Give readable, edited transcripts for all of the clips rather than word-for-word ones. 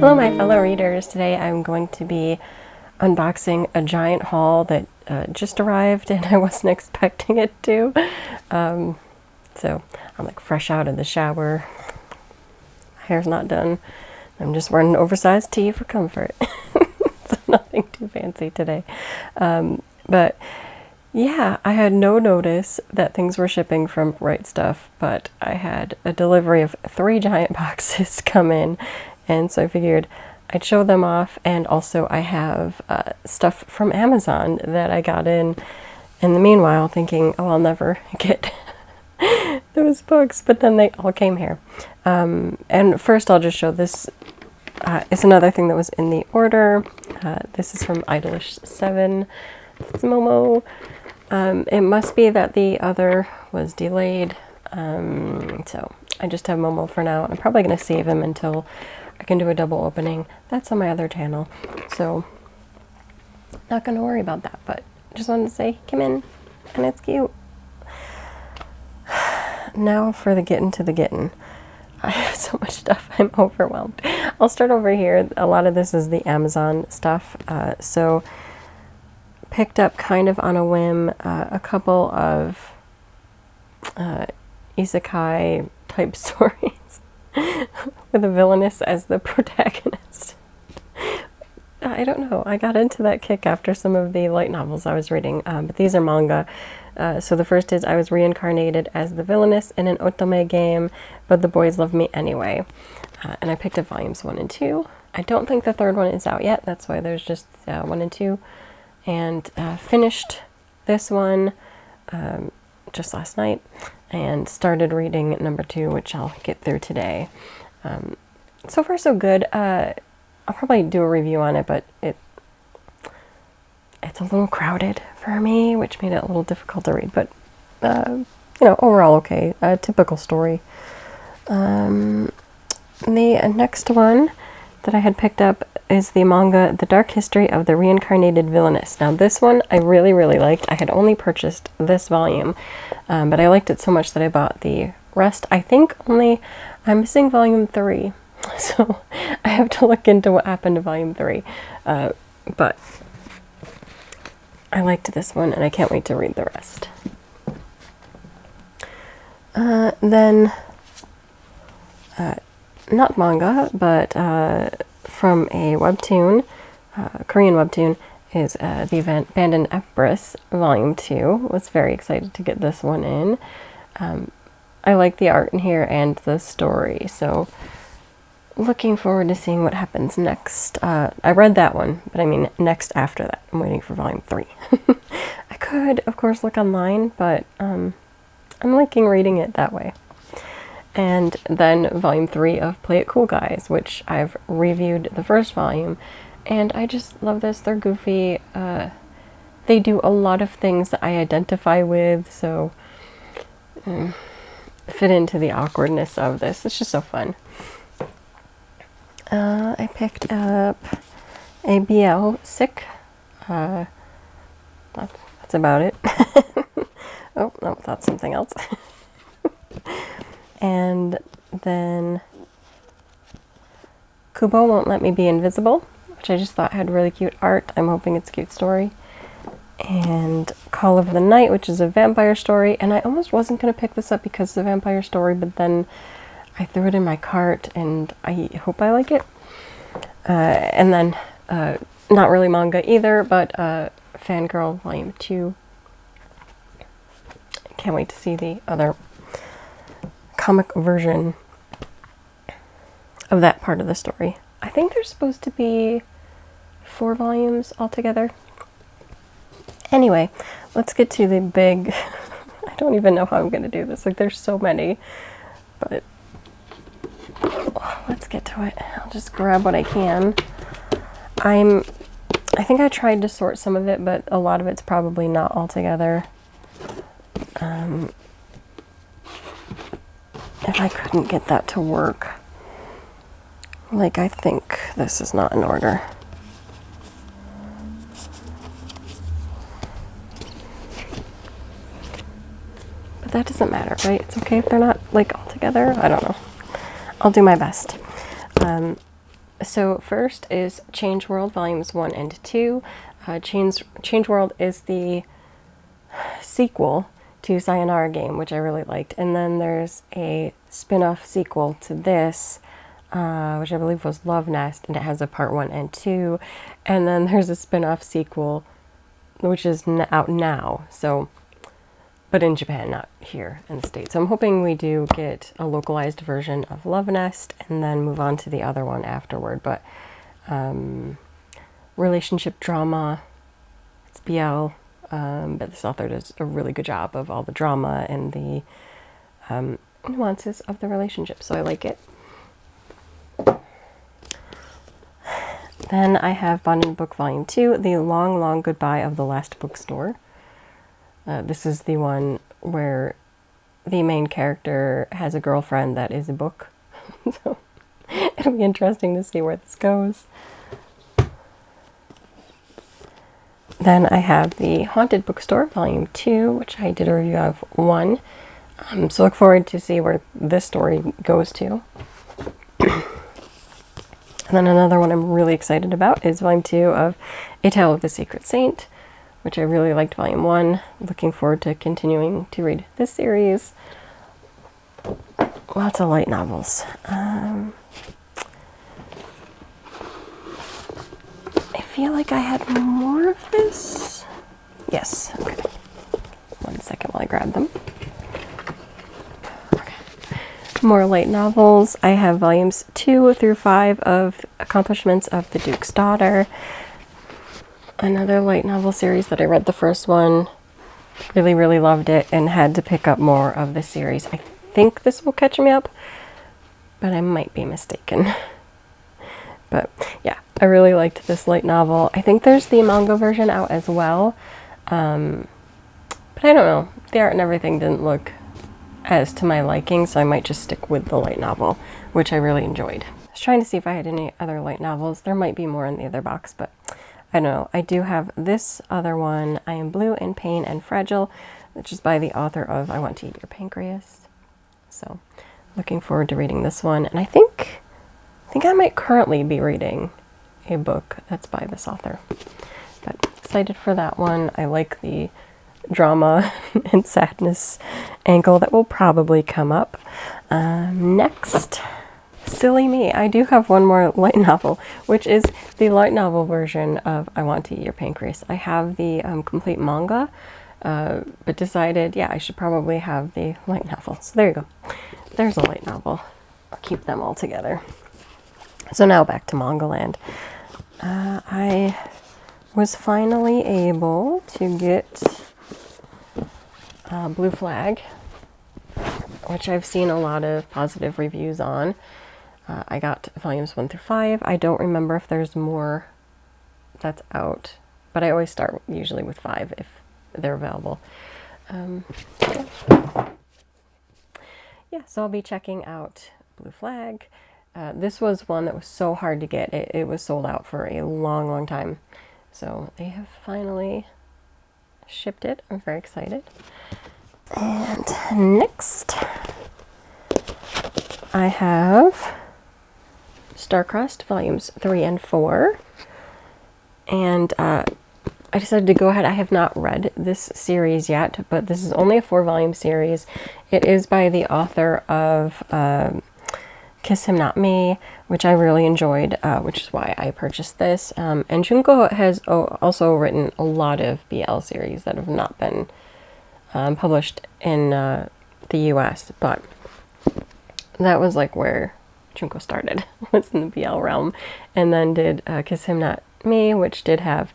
Hello my fellow readers, today I'm going to be unboxing a giant haul that just arrived and I wasn't expecting it to. So I'm like fresh out of the shower, hair's not done, I'm just wearing an oversized tee for comfort. So nothing too fancy today. But yeah, I had no notice that things were shipping from Right Stuff, but I had a delivery of 3 giant boxes come in, and so I figured I'd show them off. And also I have stuff from Amazon that I got in the meanwhile, thinking, oh, I'll never get those books, but then they all came here. And first I'll just show this. It's another thing that was in the order. This is from Idolish7. It's Momo. It must be that the other was delayed, so I just have Momo for now. I'm probably going to save him until I can do a double opening. That's on my other channel, so not going to worry about that, but just wanted to say he came in, and it's cute. Now for the getting to the getting. I have so much stuff, I'm overwhelmed. I'll start over here. A lot of this is the Amazon stuff, so picked up kind of on a whim a couple of isekai type stories with a villainess as the protagonist. I don't know, I got into that kick after some of the light novels I was reading, but these are manga. So the first is I was reincarnated as the villainess in an otome game, but the boys love me anyway. And I picked up volumes 1 and 2. I don't think the third one is out yet, that's why there's just 1 and 2. And finished this one just last night and started reading number 2, which I'll get through today. So far so good. I'll probably do a review on it, but it's a little crowded for me, which made it a little difficult to read, but you know, overall okay. A typical story. The next one that I had picked up is the manga The Dark History of the Reincarnated Villainess. Now this one I really liked. I had only purchased this volume, but I liked it so much that I bought the rest. I think only I'm missing volume 3, so I have to look into what happened to volume 3, but I liked this one and I can't wait to read the rest. Then not manga, but from a webtoon, Korean webtoon, is the Abandoned Empress Volume 2. Was very excited to get this one in. I like the art in here and the story, so looking forward to seeing what happens next. I read that one, but I mean next after that. I'm waiting for Volume 3. I could, of course, look online, but I'm liking reading it that way. And then Volume 3 of Play It Cool Guys, which I've reviewed the first volume, and I just love this. They're goofy. They do a lot of things that I identify with, so fit into the awkwardness of this. It's just so fun. I picked up a BL Sick. That's about it. Oh, no, that's something else. And then Kubo Won't Let Me Be Invisible, which I just thought had really cute art. I'm hoping it's a cute story. And Call of the Night, which is a vampire story. And I almost wasn't going to pick this up because it's a vampire story, but then I threw it in my cart and I hope I like it. And then not really manga either, but Fangirl Volume 2. I can't wait to see the other comic version of that part of the story. I think there's supposed to be 4 volumes altogether. Anyway, let's get to the big... I don't even know how I'm going to do this. Like, there's so many, but let's get to it. I'll just grab what I can. I think I tried to sort some of it, but a lot of it's probably not all together. If I couldn't get that to work. Like, I think this is not in order. But that doesn't matter, right? It's okay if they're not, like, all together. I don't know. I'll do my best. So first is Change World Volumes 1 and 2. Change World is the sequel to Sayonara Game, which I really liked. And then there's a spin-off sequel to this, which I believe was Love Nest, and it has a part 1 and 2. And then there's a spin-off sequel, which is out now, so, but in Japan, not here in the States. So I'm hoping we do get a localized version of Love Nest and then move on to the other one afterward. But relationship drama, it's BL, but this author does a really good job of all the drama and the nuances of the relationship, so I like it. Then I have Bonding Book Volume 2, The Long, Long Goodbye of the Last Bookstore. This is the one where the main character has a girlfriend that is a book. So it'll be interesting to see where this goes. Then I have The Haunted Bookstore Volume 2, which I did a review of 1. So look forward to see where this story goes to. And then another one I'm really excited about is Volume 2 of A Tale of the Secret Saint, which I really liked Volume 1. Looking forward to continuing to read this series. Lots of light novels. I feel like I had more of this. Yes, okay. 1 second while I grab them. More light novels. I have volumes 2 through 5 of Accomplishments of the Duke's Daughter. Another light novel series that I read the first one. Really, really loved it and had to pick up more of the series. I think this will catch me up, but I might be mistaken. But yeah, I really liked this light novel. I think there's the manga version out as well. But I don't know. The art and everything didn't look as to my liking, so I might just stick with the light novel, which I really enjoyed. I was trying to see if I had any other light novels. There might be more in the other box, but I don't know. I do have this other one, I Am Blue in Pain and Fragile, which is by the author of I Want to Eat Your Pancreas. So looking forward to reading this one. And I think I might currently be reading a book that's by this author. But excited for that one. I like the drama and sadness angle that will probably come up. Next, silly me, I do have one more light novel, which is the light novel version of I Want to Eat Your Pancreas. I have the complete manga, but decided, yeah, I should probably have the light novel. So there you go. There's a light novel. I'll keep them all together. So now back to Manga Land. I was finally able to get Blue Flag, which I've seen a lot of positive reviews on. I got volumes 1 through 5. I don't remember if there's more that's out, but I always start usually with 5 if they're available. Yeah, so I'll be checking out Blue Flag. This was one that was so hard to get. It was sold out for a long, long time. So they have finally shipped it. I'm very excited. And next, I have Starcrossed volumes 3 and 4. And I decided to go ahead. I have not read this series yet, but this is only a 4-volume series. It is by the author of Kiss Him Not Me, which I really enjoyed, which is why I purchased this. And Junko has also written a lot of BL series that have not been published in the US, but that was like where Junko started, was in the BL realm, and then did Kiss Him Not Me, which did have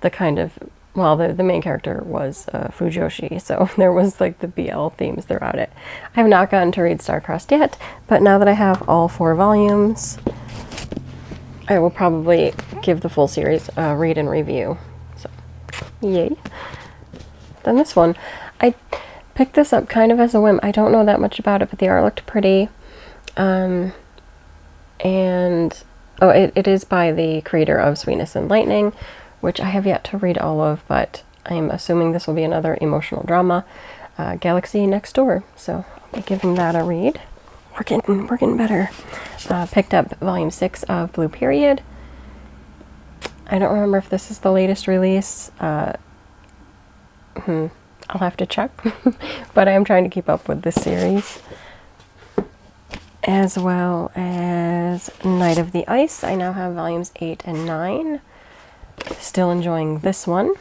the kind of, well, the main character was Fujoshi, so there was like the BL themes throughout it. I have not gotten to read Starcrossed yet, but now that I have all 4 volumes, I will probably give the full series a read and review. So, yay. Then this one, I picked this up kind of as a whim. I don't know that much about it, but the art looked pretty. And it is by the creator of Sweetness and Lightning, which I have yet to read all of, but I'm assuming this will be another emotional drama, Galaxy Next Door. So I'll be giving that a read. we're getting better. Picked up volume 6 of Blue Period. I don't remember if this is the latest release. I'll have to check. But I am trying to keep up with this series. As well as Night of the Ice. I now have volumes 8 and 9. Still enjoying this one.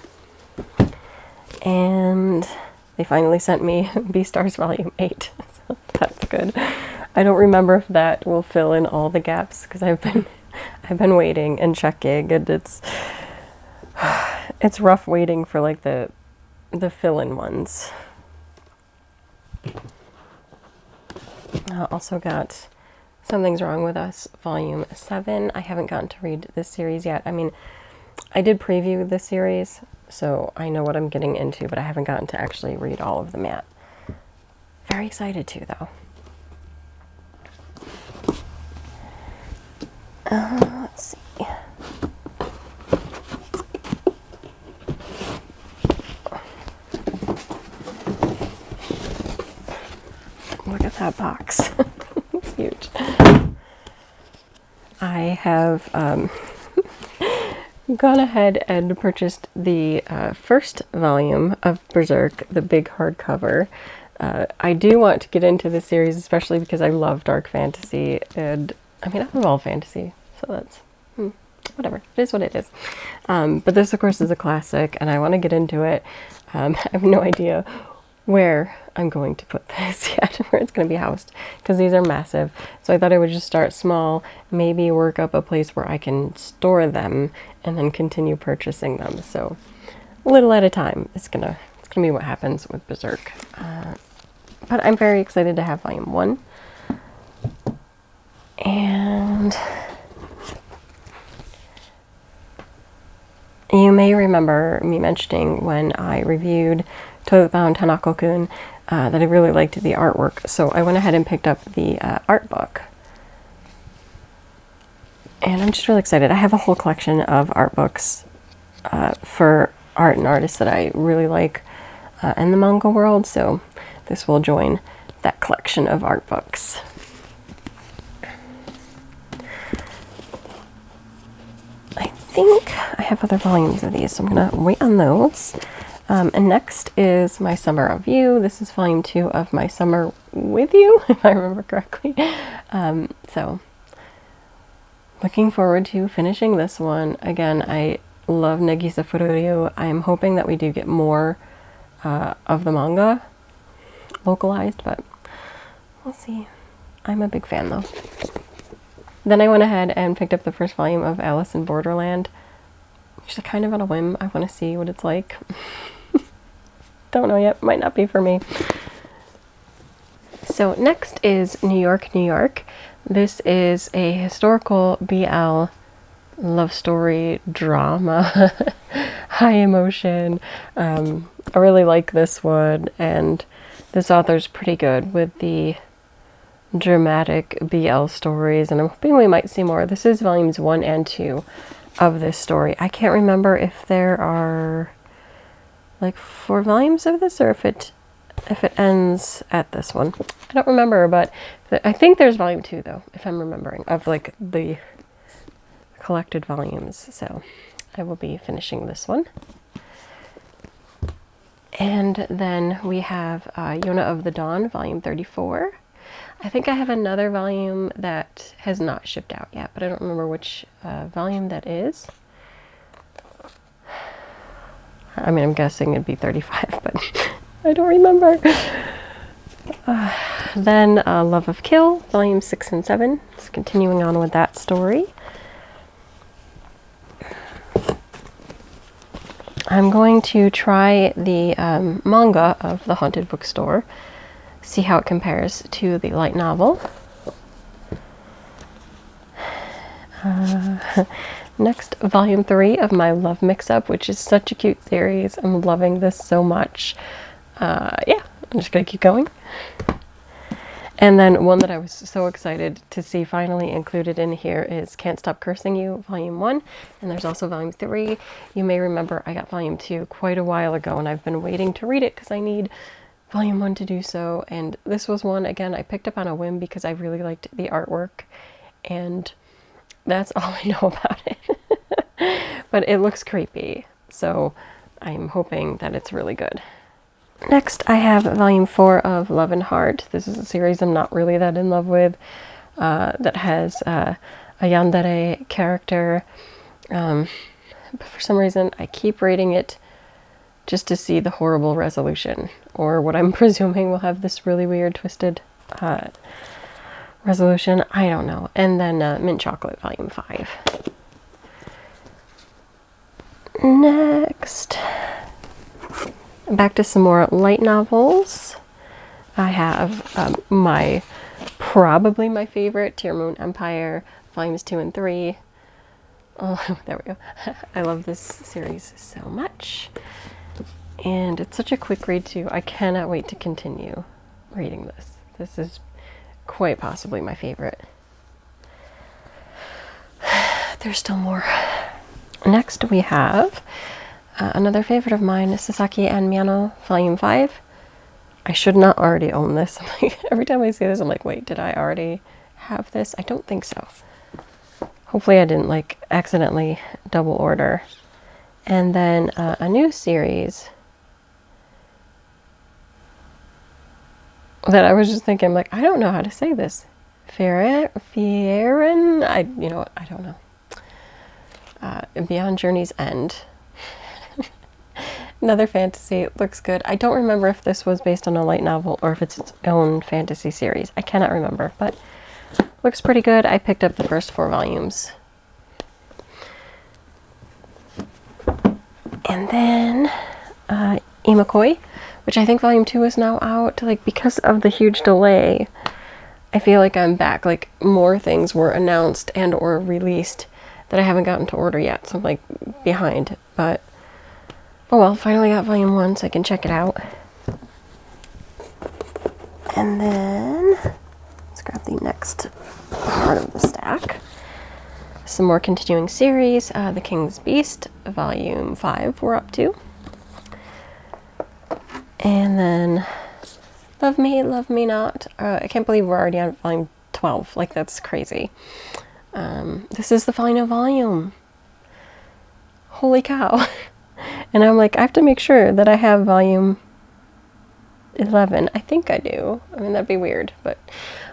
And they finally sent me Beastars volume 8. So that's good. I don't remember if that will fill in all the gaps because I've been waiting and checking, and it's rough waiting for like the fill-in ones. Also got Something's Wrong with Us volume 7. I haven't gotten to read this series yet. I mean, I did preview this series, so I know what I'm getting into, but I haven't gotten to actually read all of them yet. Very excited to, though. Let's see. Look at that box. It's huge. I have gone ahead and purchased the first volume of Berserk, the big hardcover. I do want to get into this series, especially because I love dark fantasy, and I mean, I love all fantasy, so that's whatever. It is what it is. But this, of course, is a classic, and I want to get into it. I have no idea where I'm going to put this yet, where it's going to be housed, because these are massive. So I thought I would just start small, maybe work up a place where I can store them, and then continue purchasing them. So a little at a time. It's gonna be what happens with Berserk. But I'm very excited to have volume 1. And you may remember me mentioning when I reviewed Toilet Bound Tanako-kun that I really liked the artwork, so I went ahead and picked up the art book. And I'm just really excited. I have a whole collection of art books for art and artists that I really like in the manga world, so this will join that collection of art books. I think I have other volumes of these, so I'm going to wait on those. And next is My Summer of You. This is volume 2 of My Summer with You, if I remember correctly. So looking forward to finishing this one. Again, I love Nagisa Fururyu. I am hoping that we do get more of the manga localized, but we'll see. I'm a big fan, though. Then I went ahead and picked up the first volume of Alice in Borderland. Just kind of on a whim. I want to see what it's like. Don't know yet. Might not be for me. So next is New York, New York. This is a historical BL love story drama. High emotion. I really like this one, and this author's pretty good with the dramatic BL stories, and I'm hoping we might see more. This is volumes 1 and 2 of this story. I can't remember if there are like 4 volumes of this, or if it ends at this one. I don't remember, but I think there's volume 2 though, if I'm remembering, of like the collected volumes. So I will be finishing this one. And then we have Yona of the Dawn, volume 34. I think I have another volume that has not shipped out yet, but I don't remember which volume that is. I mean, I'm guessing it'd be 35, but I don't remember. Then Love of Kill, volume 6 and 7. Just continuing on with that story. I'm going to try the manga of The Haunted Bookstore, see how it compares to the light novel. Next, volume 3 of My Love Mix-Up, which is such a cute series. I'm loving this so much. Yeah, I'm just gonna keep going. And then one that I was so excited to see finally included in here is Can't Stop Cursing You, volume 1. And there's also volume 3. You may remember I got volume 2 quite a while ago, and I've been waiting to read it because I need volume 1 to do so, and this was one, again, I picked up on a whim because I really liked the artwork, and that's all I know about it. But it looks creepy, so I'm hoping that it's really good. Next, I have volume 4 of Love and Heart. This is a series I'm not really that in love with, that has a yandere character, but for some reason I keep reading it just to see the horrible resolution, or what I'm presuming will have this really weird twisted resolution. I don't know. And then Mint Chocolate volume 5. Next, back to some more light novels. I have probably my favorite, Tear Moon Empire, volumes 2 and 3. Oh, there we go. I love this series so much. And it's such a quick read too. I cannot wait to continue reading this. This is quite possibly my favorite. There's still more. Next we have another favorite of mine, Sasaki and Miano, volume 5. I should not already own this. Every time I see this, I'm like, wait, did I already have this? I don't think so. Hopefully I didn't like accidentally double order. And then a new series that I was just thinking, like, I don't know how to say this. Fieren? You know what? I don't know. Beyond Journey's End. Another fantasy. It looks good. I don't remember if this was based on a light novel or if it's its own fantasy series. I cannot remember, but looks pretty good. I picked up the first 4 volumes. And then Imakoi, which I think volume 2 is now out. Like, because of the huge delay, I feel like I'm back. Like, more things were announced and or released that I haven't gotten to order yet. So I'm like behind, but oh well, finally got volume 1 so I can check it out. And then let's grab the next part of the stack. Some more continuing series. The King's Beast, volume 5 we're up to. And then Love Me, Love Me Not. I can't believe we're already on volume 12. Like, that's crazy. This is the final volume. Holy cow. And I'm like, I have to make sure that I have volume 11. I think I do. I mean, that'd be weird, but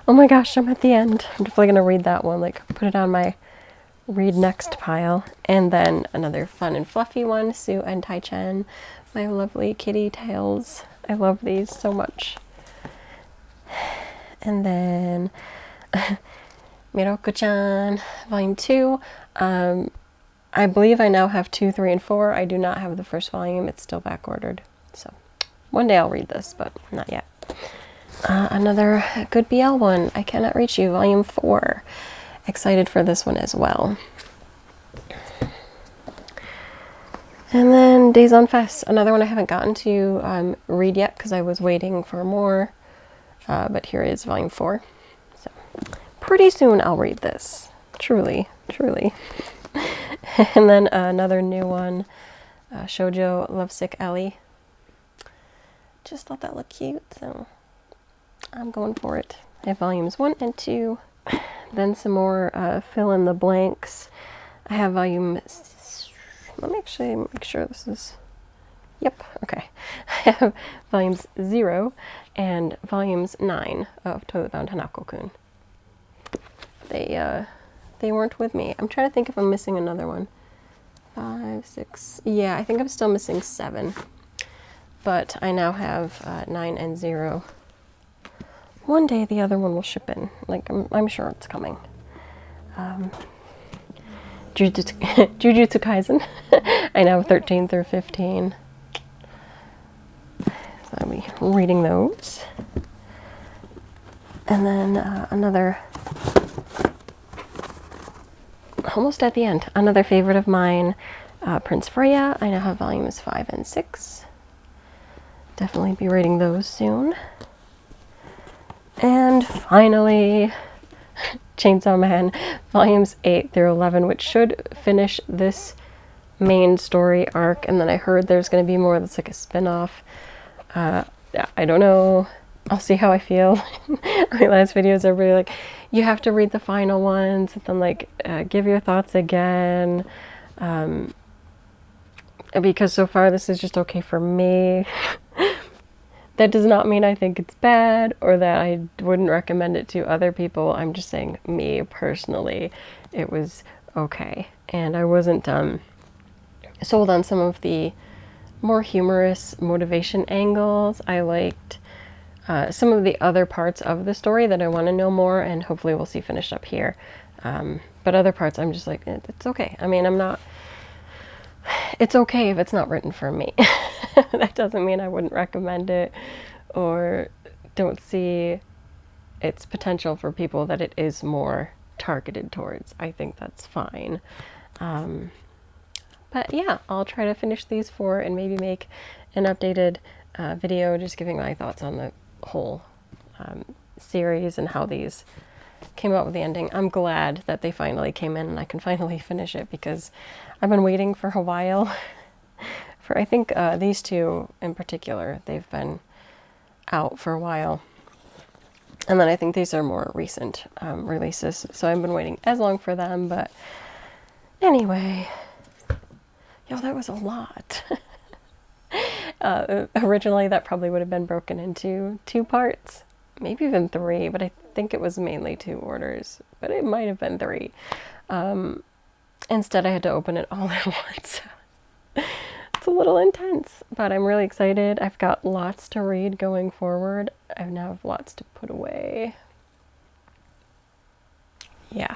oh my gosh, I'm at the end. I'm definitely gonna read that one, like put it on my read next pile. And then another fun and fluffy one, Sue and Tai-Chen, my lovely kitty tales. I love these so much. And then Miroko-chan, volume 2. I believe I now have 2, 3, and 4. I do not have the first volume. It's still back ordered. So one day I'll read this, but not yet. Another Good BL one, I Cannot Reach You, volume 4. Excited for this one as well. And then Days on Fest, another one I haven't gotten to read yet because I was waiting for more. But here is volume 4. So pretty soon I'll read this. Truly, truly. And then another new one, Shoujo Lovesick Ellie. Just thought that looked cute, so I'm going for it. I have volumes 1 and 2. Then some more fill in the blanks. I have volume... Let me actually make sure this is... Yep, okay. I have volumes 0 and volumes 9 of Toilet Bound Hanako-kun. They weren't with me. I'm trying to think if I'm missing another one. 5, 6... Yeah, I think I'm still missing 7. But I now have 9 and 0. One day the other one will ship in. Like, I'm sure it's coming. Jujutsu Kaisen. I now have 13 through 15. So I'll be reading those. And then another... Almost at the end. Another favorite of mine, Prince Freya. I now have volumes 5 and 6. Definitely be reading those soon. And finally, Chainsaw Man, volumes 8 through 11, which should finish this main story arc. And then I heard there's going to be more that's like a spin-off. I don't know. I'll see how I feel. My last videos are really like, you have to read the final ones and then like give your thoughts again. Because so far this is just okay for me. That does not mean I think it's bad or that I wouldn't recommend it to other people. I'm just saying me personally, it was okay. And I wasn't sold on some of the more humorous motivation angles. I liked some of the other parts of the story that I want to know more, and hopefully we'll see finished up here. But other parts I'm just like, it's okay. I mean, it's okay if it's not written for me. That doesn't mean I wouldn't recommend it or don't see its potential for people that it is more targeted towards. I think that's fine. But yeah, I'll try to finish these 4 and maybe make an updated video just giving my thoughts on the whole series and how these came out with the ending. I'm glad that they finally came in and I can finally finish it because I've been waiting for a while. For I think these 2 in particular, they've been out for a while. And then I think these are more recent releases, so I've been waiting as long for them. But anyway, yo, that was a lot. Originally that probably would have been broken into 2 parts, maybe even 3, but I think it was mainly 2 orders, but it might have been 3. Instead I had to open it all at once. It's a little intense, but I'm really excited. I've got lots to read going forward. I now have lots to put away. Yeah,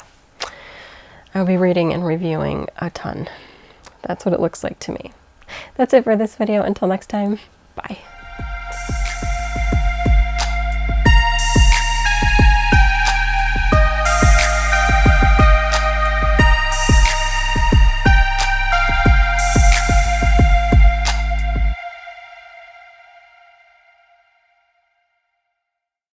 I'll be reading and reviewing a ton. That's what it looks like to me. That's it for this video. Until next time, bye.